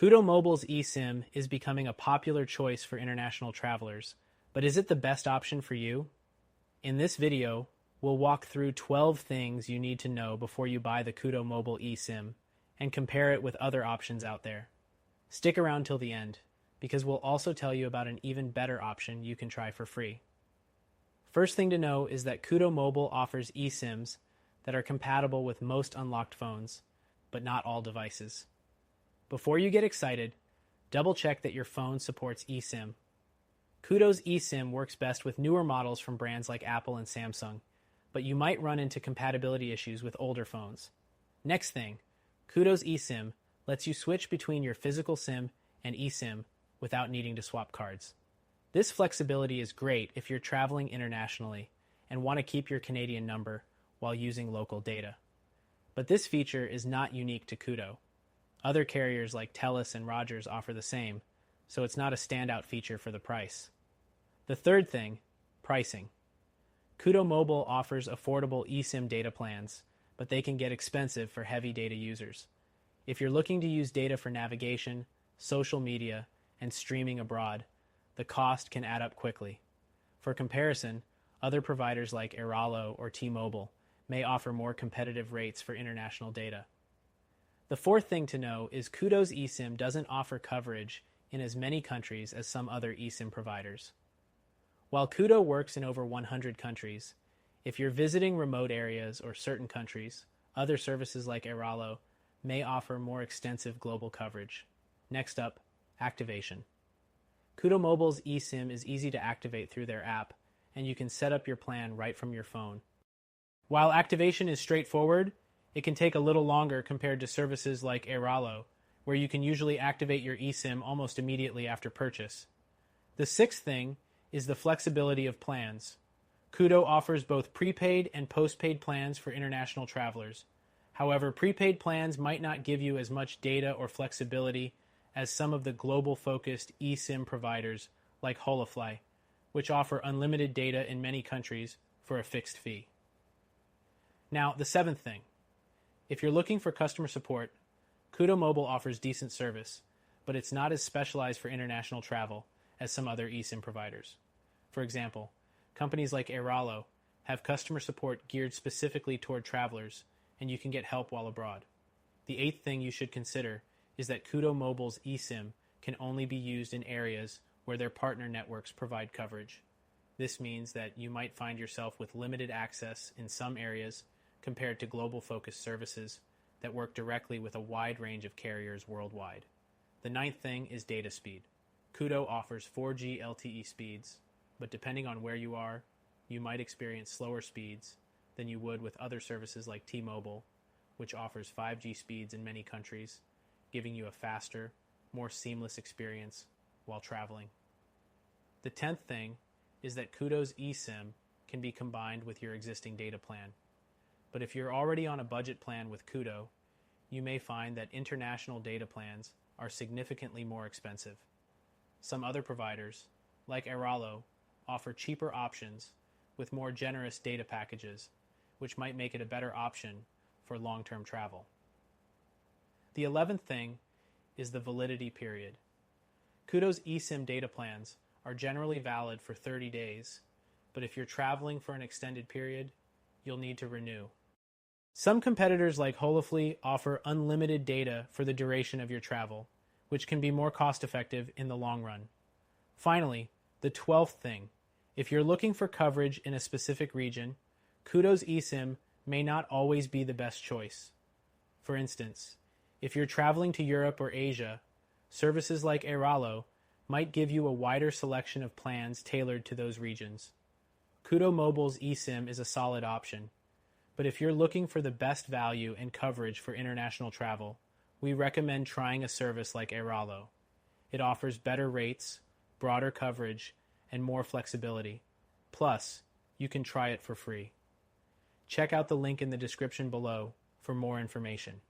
Koodo Mobile's eSIM is becoming a popular choice for international travelers, but is it the best option for you? In this video, we'll walk through 12 things you need to know before you buy the Koodo Mobile eSIM and compare it with other options out there. Stick around till the end, because we'll also tell you about an even better option you can try for free. First thing to know is that Koodo Mobile offers eSIMs that are compatible with most unlocked phones, but not all devices. Before you get excited, double check that your phone supports eSIM. Koodo's eSIM works best with newer models from brands like Apple and Samsung, but you might run into compatibility issues with older phones. Next thing, Koodo's eSIM lets you switch between your physical SIM and eSIM without needing to swap cards. This flexibility is great if you're traveling internationally and want to keep your Canadian number while using local data. But this feature is not unique to Koodo. Other carriers like TELUS and Rogers offer the same, so it's not a standout feature for the price. The third thing, pricing. Koodo Mobile offers affordable eSIM data plans, but they can get expensive for heavy data users. If you're looking to use data for navigation, social media, and streaming abroad, the cost can add up quickly. For comparison, other providers like Airalo or T-Mobile may offer more competitive rates for international data. The fourth thing to know is Koodo's eSIM doesn't offer coverage in as many countries as some other eSIM providers. While Koodo works in over 100 countries, if you're visiting remote areas or certain countries, other services like Airalo may offer more extensive global coverage. Next up, activation. Koodo Mobile's eSIM is easy to activate through their app, and you can set up your plan right from your phone. While activation is straightforward, it can take a little longer compared to services like Airalo, where you can usually activate your eSIM almost immediately after purchase. The sixth thing is the flexibility of plans. Koodo offers both prepaid and postpaid plans for international travelers. However, prepaid plans might not give you as much data or flexibility as some of the global-focused eSIM providers like Holofly, which offer unlimited data in many countries for a fixed fee. Now, the seventh thing. If you're looking for customer support, Koodo Mobile offers decent service, but it's not as specialized for international travel as some other eSIM providers. For example, companies like Airalo have customer support geared specifically toward travelers, and you can get help while abroad. The eighth thing you should consider is that Koodo Mobile's eSIM can only be used in areas where their partner networks provide coverage. This means that you might find yourself with limited access in some areas compared to global-focused services that work directly with a wide range of carriers worldwide. The ninth thing is data speed. Koodo offers 4G LTE speeds, but depending on where you are, you might experience slower speeds than you would with other services like T-Mobile, which offers 5G speeds in many countries, giving you a faster, more seamless experience while traveling. The 10th thing is that Koodo's eSIM can be combined with your existing data plan. But if you're already on a budget plan with Koodo, you may find that international data plans are significantly more expensive. Some other providers, like Airalo, offer cheaper options with more generous data packages, which might make it a better option for long-term travel. The 11th thing is the validity period. Koodo's eSIM data plans are generally valid for 30 days, but if you're traveling for an extended period, you'll need to renew. Some competitors like Holofly offer unlimited data for the duration of your travel, which can be more cost-effective in the long run. Finally, the 12th thing. If you're looking for coverage in a specific region, Koodo's eSIM may not always be the best choice. For instance, if you're traveling to Europe or Asia, services like Airalo might give you a wider selection of plans tailored to those regions. Koodo Mobile's eSIM is a solid option, but if you're looking for the best value and coverage for international travel, we recommend trying a service like Airalo. It offers better rates, broader coverage, and more flexibility. Plus, you can try it for free. Check out the link in the description below for more information.